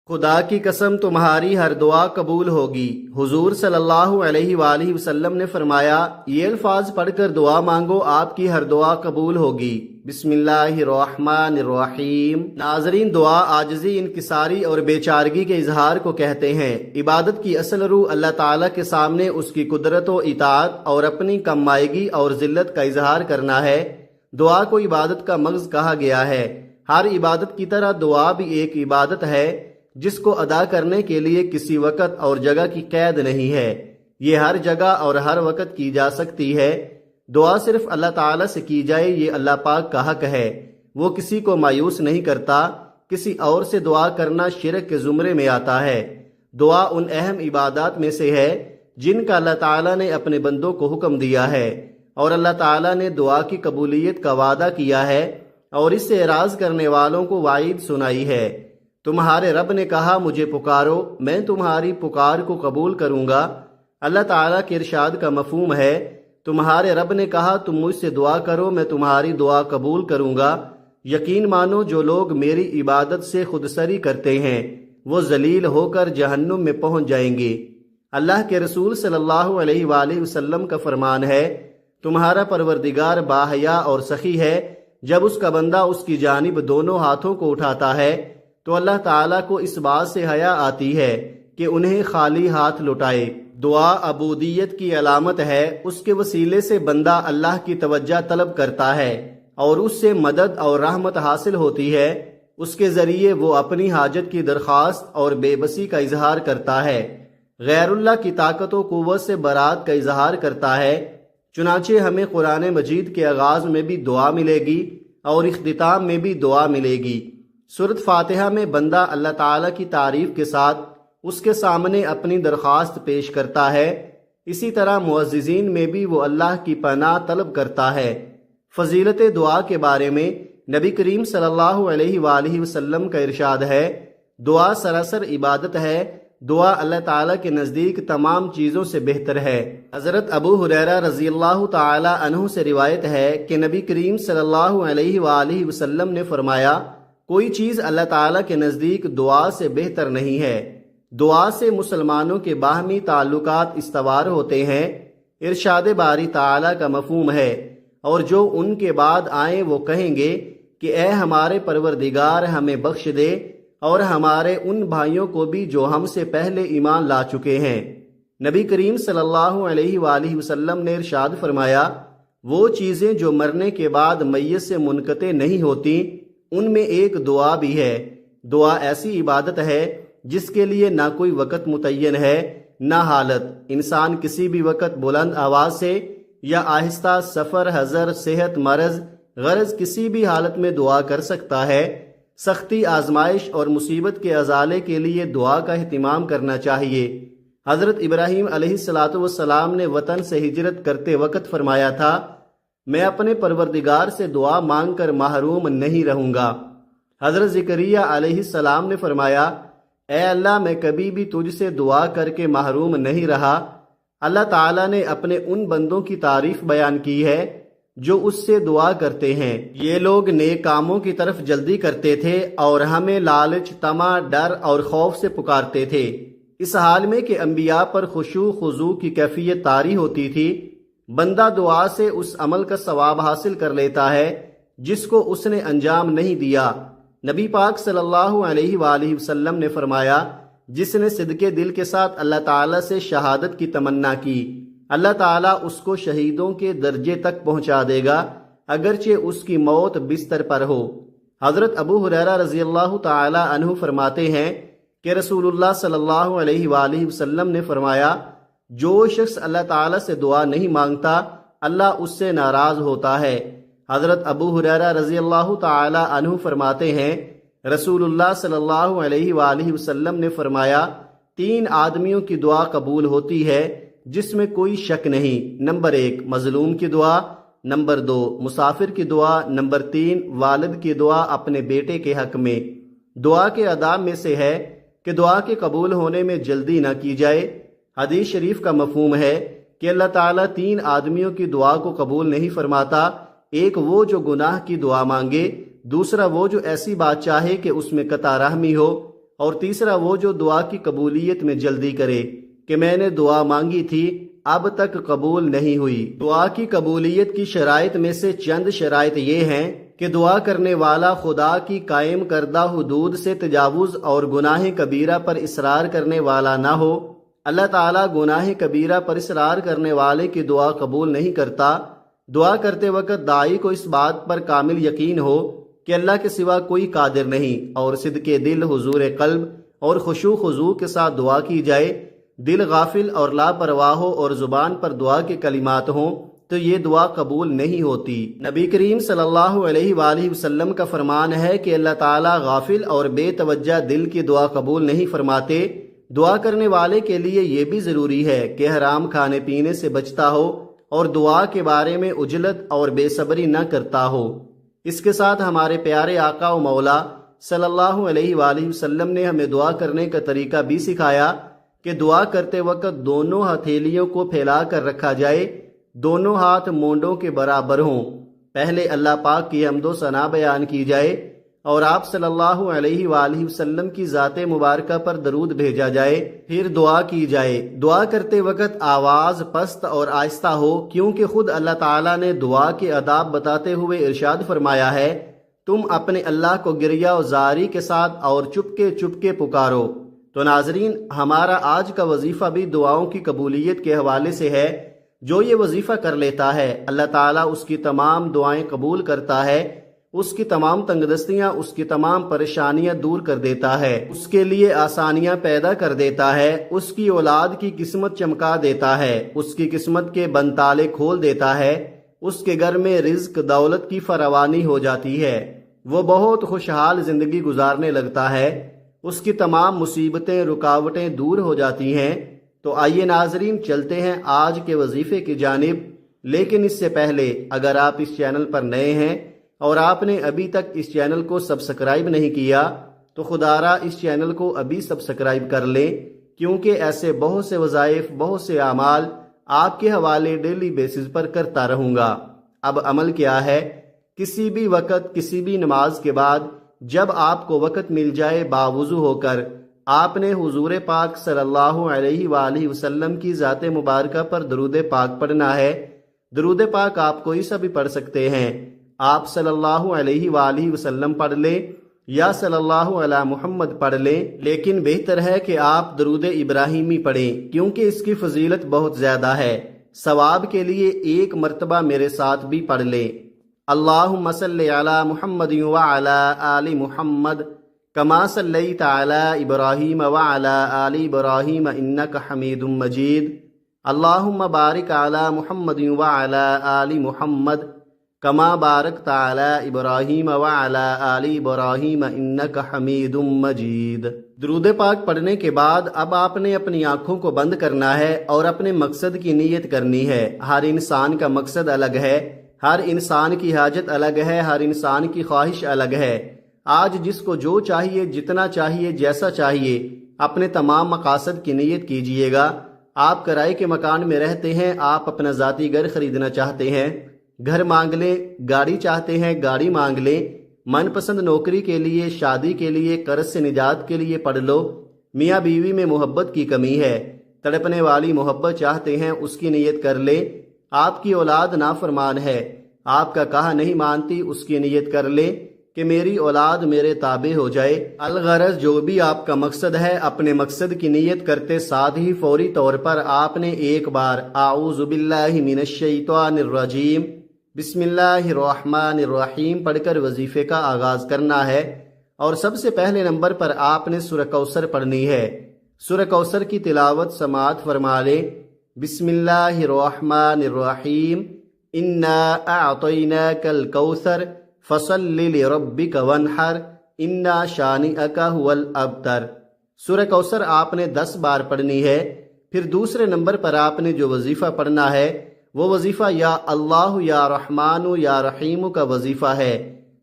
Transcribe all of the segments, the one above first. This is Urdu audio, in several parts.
خدا کی قسم تمہاری ہر دعا قبول ہوگی۔ حضور صلی اللہ علیہ وآلہ وسلم نے فرمایا، یہ الفاظ پڑھ کر دعا مانگو، آپ کی ہر دعا قبول ہوگی۔ بسم اللہ الرحمن الرحیم۔ ناظرین، دعا عاجزی، انکساری اور بے چارگی کے اظہار کو کہتے ہیں۔ عبادت کی اصل روح اللہ تعالیٰ کے سامنے اس کی قدرت و اطاعت اور اپنی کم مائگی اور ذلت کا اظہار کرنا ہے۔ دعا کو عبادت کا مغز کہا گیا ہے۔ ہر عبادت کی طرح دعا بھی ایک عبادت ہے جس کو ادا کرنے کے لیے کسی وقت اور جگہ کی قید نہیں ہے۔ یہ ہر جگہ اور ہر وقت کی جا سکتی ہے۔ دعا صرف اللہ تعالیٰ سے کی جائے، یہ اللہ پاک کا حق ہے۔ وہ کسی کو مایوس نہیں کرتا۔ کسی اور سے دعا کرنا شرک کے زمرے میں آتا ہے۔ دعا ان اہم عبادات میں سے ہے جن کا اللہ تعالیٰ نے اپنے بندوں کو حکم دیا ہے، اور اللہ تعالیٰ نے دعا کی قبولیت کا وعدہ کیا ہے اور اس سے اعراض کرنے والوں کو وعید سنائی ہے۔ تمہارے رب نے کہا، مجھے پکارو، میں تمہاری پکار کو قبول کروں گا۔ اللہ تعالیٰ کے ارشاد کا مفہوم ہے، تمہارے رب نے کہا، تم مجھ سے دعا کرو، میں تمہاری دعا قبول کروں گا۔ یقین مانو، جو لوگ میری عبادت سے خودسری کرتے ہیں وہ ذلیل ہو کر جہنم میں پہنچ جائیں گے۔ اللہ کے رسول صلی اللہ علیہ وآلہ وسلم کا فرمان ہے، تمہارا پروردگار باحیا اور سخی ہے۔ جب اس کا بندہ اس کی جانب دونوں ہاتھوں کو اٹھاتا ہے تو اللہ تعالیٰ کو اس بات سے حیا آتی ہے کہ انہیں خالی ہاتھ لوٹائے۔ دعا عبودیت کی علامت ہے۔ اس کے وسیلے سے بندہ اللہ کی توجہ طلب کرتا ہے اور اس سے مدد اور رحمت حاصل ہوتی ہے۔ اس کے ذریعے وہ اپنی حاجت کی درخواست اور بے بسی کا اظہار کرتا ہے، غیر اللہ کی طاقت و قوت سے برات کا اظہار کرتا ہے۔ چنانچہ ہمیں قرآن مجید کے آغاز میں بھی دعا ملے گی اور اختتام میں بھی دعا ملے گی۔ سورۃ فاتحہ میں بندہ اللہ تعالیٰ کی تعریف کے ساتھ اس کے سامنے اپنی درخواست پیش کرتا ہے۔ اسی طرح معززین میں بھی وہ اللہ کی پناہ طلب کرتا ہے۔ فضیلت دعا کے بارے میں نبی کریم صلی اللہ علیہ وآلہ وسلم کا ارشاد ہے، دعا سراسر عبادت ہے۔ دعا اللہ تعالیٰ کے نزدیک تمام چیزوں سے بہتر ہے۔ حضرت ابو ہریرہ رضی اللہ تعالی عنہ سے روایت ہے کہ نبی کریم صلی اللہ علیہ وآلہ وسلم نے فرمایا، کوئی چیز اللہ تعالیٰ کے نزدیک دعا سے بہتر نہیں ہے۔ دعا سے مسلمانوں کے باہمی تعلقات استوار ہوتے ہیں۔ ارشاد باری تعالیٰ کا مفہوم ہے، اور جو ان کے بعد آئیں وہ کہیں گے کہ اے ہمارے پروردگار، ہمیں بخش دے اور ہمارے ان بھائیوں کو بھی جو ہم سے پہلے ایمان لا چکے ہیں۔ نبی کریم صلی اللہ علیہ وآلہ وسلم نے ارشاد فرمایا، وہ چیزیں جو مرنے کے بعد میت سے منقطع نہیں ہوتی، ان میں ایک دعا بھی ہے۔ دعا ایسی عبادت ہے جس کے لیے نہ کوئی وقت متعین ہے نہ حالت۔ انسان کسی بھی وقت بلند آواز سے یا آہستہ، سفر، حضر، صحت، مرض، غرض کسی بھی حالت میں دعا کر سکتا ہے۔ سختی، آزمائش اور مصیبت کے ازالے کے لیے دعا کا اہتمام کرنا چاہیے۔ حضرت ابراہیم علیہ السلام نے وطن سے ہجرت کرتے وقت فرمایا تھا، میں اپنے پروردگار سے دعا مانگ کر محروم نہیں رہوں گا۔ حضرت زکریا علیہ السلام نے فرمایا، اے اللہ، میں کبھی بھی تجھ سے دعا کر کے محروم نہیں رہا۔ اللہ تعالیٰ نے اپنے ان بندوں کی تعریف بیان کی ہے جو اس سے دعا کرتے ہیں۔ یہ لوگ نیک کاموں کی طرف جلدی کرتے تھے اور ہمیں لالچ، طمع، ڈر اور خوف سے پکارتے تھے، اس حال میں کہ انبیاء پر خشوع خضوع کی کیفیت طاری ہوتی تھی۔ بندہ دعا سے اس عمل کا ثواب حاصل کر لیتا ہے جس کو اس نے انجام نہیں دیا۔ نبی پاک صلی اللہ علیہ وآلہ وسلم نے فرمایا، جس نے صدقے دل کے ساتھ اللہ تعالیٰ سے شہادت کی تمنا کی، اللہ تعالیٰ اس کو شہیدوں کے درجے تک پہنچا دے گا، اگرچہ اس کی موت بستر پر ہو۔ حضرت ابو ہریرہ رضی اللہ تعالی عنہ فرماتے ہیں کہ رسول اللہ صلی اللہ علیہ وآلہ وسلم نے فرمایا، جو شخص اللہ تعالیٰ سے دعا نہیں مانگتا، اللہ اس سے ناراض ہوتا ہے۔ حضرت ابو ہریرہ رضی اللہ تعالی عنہ فرماتے ہیں، رسول اللہ صلی اللہ علیہ وآلہ وسلم نے فرمایا، 3 آدمیوں کی دعا قبول ہوتی ہے جس میں کوئی شک نہیں۔ نمبر 1 مظلوم کی دعا، نمبر 2 مسافر کی دعا، نمبر 3 والد کی دعا اپنے بیٹے کے حق میں۔ دعا کے آداب میں سے ہے کہ دعا کے قبول ہونے میں جلدی نہ کی جائے۔ حدیث شریف کا مفہوم ہے کہ اللہ تعالیٰ 3 آدمیوں کی دعا کو قبول نہیں فرماتا، ایک وہ جو گناہ کی دعا مانگے، دوسرا وہ جو ایسی بات چاہے کہ اس میں قطع رحمی ہو، اور تیسرا وہ جو دعا کی قبولیت میں جلدی کرے کہ میں نے دعا مانگی تھی اب تک قبول نہیں ہوئی۔ دعا کی قبولیت کی شرائط میں سے چند شرائط یہ ہیں کہ دعا کرنے والا خدا کی قائم کردہ حدود سے تجاوز اور گناہ کبیرہ پر اصرار کرنے والا نہ ہو۔ اللہ تعالیٰ گناہ کبیرہ پر اصرار کرنے والے کی دعا قبول نہیں کرتا۔ دعا کرتے وقت داعی کو اس بات پر کامل یقین ہو کہ اللہ کے سوا کوئی قادر نہیں، اور صدق دل، حضور قلب اور خشوع خضوع کے ساتھ دعا کی جائے۔ دل غافل اور لاپرواہ ہو اور زبان پر دعا کے کلمات ہوں تو یہ دعا قبول نہیں ہوتی۔ نبی کریم صلی اللہ علیہ وآلہ وسلم کا فرمان ہے کہ اللہ تعالیٰ غافل اور بے توجہ دل کی دعا قبول نہیں فرماتے۔ دعا کرنے والے کے لیے یہ بھی ضروری ہے کہ حرام کھانے پینے سے بچتا ہو اور دعا کے بارے میں عجلت اور بے صبری نہ کرتا ہو۔ اس کے ساتھ ہمارے پیارے آقا و مولا صلی اللہ علیہ وآلہ وسلم نے ہمیں دعا کرنے کا طریقہ بھی سکھایا کہ دعا کرتے وقت دونوں ہتھیلیوں کو پھیلا کر رکھا جائے، دونوں ہاتھ مونڈوں کے برابر ہوں۔ پہلے اللہ پاک کی حمد و ثنا بیان کی جائے اور آپ صلی اللہ علیہ وآلہ وسلم کی ذات مبارکہ پر درود بھیجا جائے، پھر دعا کی جائے۔ دعا کرتے وقت آواز پست اور آہستہ ہو، کیونکہ خود اللہ تعالیٰ نے دعا کے آداب بتاتے ہوئے ارشاد فرمایا ہے، تم اپنے اللہ کو گریہ و زاری کے ساتھ اور چپکے پکارو۔ تو ناظرین، ہمارا آج کا وظیفہ بھی دعاؤں کی قبولیت کے حوالے سے ہے۔ جو یہ وظیفہ کر لیتا ہے اللہ تعالیٰ اس کی تمام دعائیں قبول کرتا ہے، اس کی تمام تنگدستیاں، اس کی تمام پریشانیاں دور کر دیتا ہے، اس کے لیے آسانیاں پیدا کر دیتا ہے، اس کی اولاد کی قسمت چمکا دیتا ہے، اس کی قسمت کے بند تالے کھول دیتا ہے، اس کے گھر میں رزق دولت کی فراوانی ہو جاتی ہے، وہ بہت خوشحال زندگی گزارنے لگتا ہے، اس کی تمام مصیبتیں رکاوٹیں دور ہو جاتی ہیں۔ تو آئیے ناظرین چلتے ہیں آج کے وظیفے کی جانب، لیکن اس سے پہلے اگر آپ اس چینل پر نئے ہیں اور آپ نے ابھی تک اس چینل کو سبسکرائب نہیں کیا تو خدارا اس چینل کو ابھی سبسکرائب کر لیں، کیونکہ ایسے بہت سے وظائف، بہت سے اعمال آپ کے حوالے ڈیلی بیسز پر کرتا رہوں گا۔ اب عمل کیا ہے؟ کسی بھی وقت، کسی بھی نماز کے بعد جب آپ کو وقت مل جائے، باوضو ہو کر آپ نے حضور پاک صلی اللہ علیہ وآلہ وسلم کی ذات مبارکہ پر درود پاک پڑھنا ہے۔ درود پاک آپ کوئی سا بھی پڑھ سکتے ہیں، آپ صلی اللہ علیہ وآلہ وسلم پڑھ لیں یا صلی اللہ علی محمد پڑھ لیں، لیکن بہتر ہے کہ آپ درود ابراہیمی پڑھیں، کیونکہ اس کی فضیلت بہت زیادہ ہے۔ ثواب کے لیے ایک مرتبہ میرے ساتھ بھی پڑھ لیں، اللہم صلی علی محمد وعلی آل محمد کما صلیت علی ابراہیم وعلی آل ابراہیم انک حمید مجید، اللہم بارک علی محمد وعلی آل محمد کما بارکت علی ابراہیم وعلی آل ابراہیم انک حمید مجید۔ درود پاک پڑھنے کے بعد اب آپ نے اپنی آنکھوں کو بند کرنا ہے اور اپنے مقصد کی نیت کرنی ہے۔ ہر انسان کا مقصد الگ ہے، ہر انسان کی حاجت الگ ہے، ہر انسان کی خواہش الگ ہے۔ آج جس کو جو چاہیے، جتنا چاہیے، جیسا چاہیے، اپنے تمام مقاصد کی نیت کیجئے گا۔ آپ کرائے کے مکان میں رہتے ہیں، آپ اپنا ذاتی گھر خریدنا چاہتے ہیں، گھر مانگ لیں، گاڑی چاہتے ہیں، گاڑی مانگ لیں، من پسند نوکری کے لیے، شادی کے لیے، قرض سے نجات کے لیے پڑھ لو، میاں بیوی میں محبت کی کمی ہے، تڑپنے والی محبت چاہتے ہیں، اس کی نیت کر لیں۔ آپ کی اولاد نافرمان ہے، آپ کا کہا نہیں مانتی، اس کی نیت کر لیں کہ میری اولاد میرے تابع ہو جائے۔ الغرض جو بھی آپ کا مقصد ہے، اپنے مقصد کی نیت کرتے ساتھ ہی فوری طور پر آپ نے ایک بار اعوذ باللہ من الشیطان الرجیم بسم اللہ الرحمن الرحیم پڑھ کر وظیفے کا آغاز کرنا ہے، اور سب سے پہلے نمبر پر آپ نے سورہ کوثر پڑھنی ہے۔ سورہ کوثر کی تلاوت سماعت فرما لیں۔ بسم اللہ الرحمن الرحیم انا اعطیناک الکوثر فصل لربک وانحر انا شانئک هو الابتر۔ سورہ کوثر آپ نے 10 بار پڑھنی ہے۔ پھر دوسرے نمبر پر آپ نے جو وظیفہ پڑھنا ہے وہ وظیفہ یا اللہ یا رحمان یا رحیم کا وظیفہ ہے۔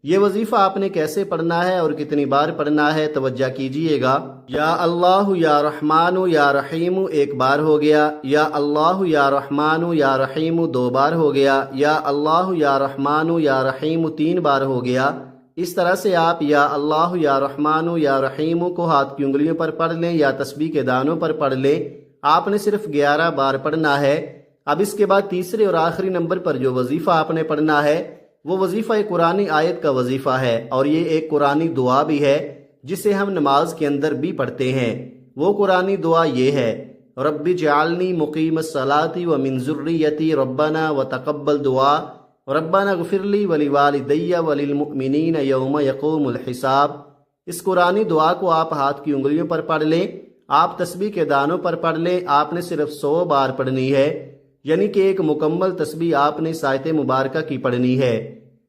یہ وظیفہ آپ نے کیسے پڑھنا ہے اور کتنی بار پڑھنا ہے، توجہ کیجئے گا۔ یا اللہ یا رحمان یا رحیم 1 بار ہو گیا، یا اللہ یا رحمان یا رحیم 2 بار ہو گیا، یا اللہ یا رحمان یا رحیم 3 بار ہو گیا، اس طرح سے آپ یا اللہ یا رحمان یا رحیم کو ہاتھ کی انگلیوں پر پڑھ لیں یا تسبیح کے دانوں پر پڑھ لیں۔ آپ نے صرف 11 بار پڑھنا ہے۔ اب اس کے بعد تیسرے اور آخری نمبر پر جو وظیفہ آپ نے پڑھنا ہے وہ وظیفہ قرآنی آیت کا وظیفہ ہے، اور یہ ایک قرآنی دعا بھی ہے جسے ہم نماز کے اندر بھی پڑھتے ہیں۔ وہ قرآنی دعا یہ ہے: رب جعلنی مقیم الصلاۃ ومن ذریتی ربنا وتقبل دعا ربنا اغفر لی ولوالدی وللمؤمنین یوم یقوم الحساب۔ اس قرآنی دعا کو آپ ہاتھ کی انگلیوں پر پڑھ لیں، آپ تسبیح کے دانوں پر پڑھ لیں۔ آپ نے صرف 100 بار پڑھنی ہے، یعنی کہ ایک مکمل تسبیح آپ نے اس آیت مبارکہ کی پڑھنی ہے۔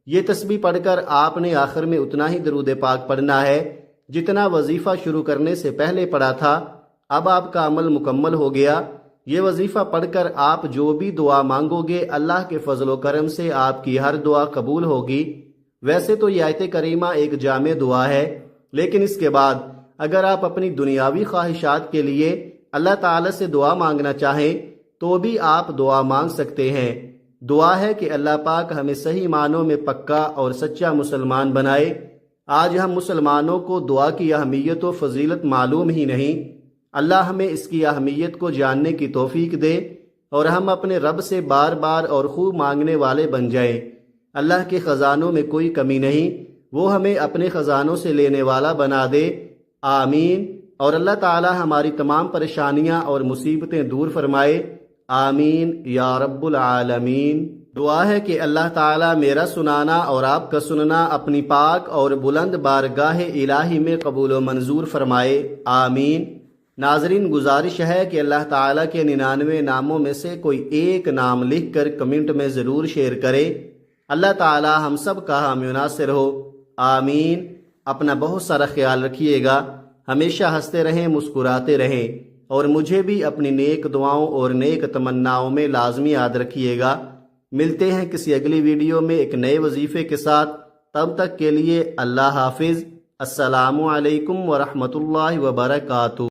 یہ تسبیح پڑھ کر آپ نے آخر میں اتنا ہی درود پاک پڑھنا ہے جتنا وظیفہ شروع کرنے سے پہلے پڑھا تھا۔ اب آپ کا عمل مکمل ہو گیا۔ یہ وظیفہ پڑھ کر آپ جو بھی دعا مانگو گے اللہ کے فضل و کرم سے آپ کی ہر دعا قبول ہوگی۔ ویسے تو یہ آیت کریمہ ایک جامع دعا ہے، لیکن اس کے بعد اگر آپ اپنی دنیاوی خواہشات کے لیے اللہ تعالی سے دعا مانگنا چاہیں تو بھی آپ دعا مانگ سکتے ہیں۔ دعا ہے کہ اللہ پاک ہمیں صحیح معنوں میں پکا اور سچا مسلمان بنائے۔ آج ہم مسلمانوں کو دعا کی اہمیت و فضیلت معلوم ہی نہیں۔ اللہ ہمیں اس کی اہمیت کو جاننے کی توفیق دے اور ہم اپنے رب سے بار بار اور خوب مانگنے والے بن جائیں۔ اللہ کے خزانوں میں کوئی کمی نہیں، وہ ہمیں اپنے خزانوں سے لینے والا بنا دے، آمین۔ اور اللہ تعالی ہماری تمام پریشانیاں اور مصیبتیں دور فرمائے، آمین یا رب العالمین۔ دعا ہے کہ اللہ تعالی میرا سنانا اور آپ کا سننا اپنی پاک اور بلند بارگاہ الہی میں قبول و منظور فرمائے، آمین۔ ناظرین، گزارش ہے کہ اللہ تعالیٰ کے 99 ناموں میں سے کوئی ایک نام لکھ کر کمنٹ میں ضرور شیئر کرے۔ اللہ تعالیٰ ہم سب کا حامی و ناصر ہو، آمین۔ اپنا بہت سارا خیال رکھیے گا، ہمیشہ ہنستے رہیں، مسکراتے رہیں، اور مجھے بھی اپنی نیک دعاؤں اور نیک تمناؤں میں لازمی یاد رکھیے گا۔ ملتے ہیں کسی اگلی ویڈیو میں ایک نئے وظیفے کے ساتھ، تب تک کے لیے اللہ حافظ۔ السلام علیکم ورحمۃ اللہ وبرکاتہ۔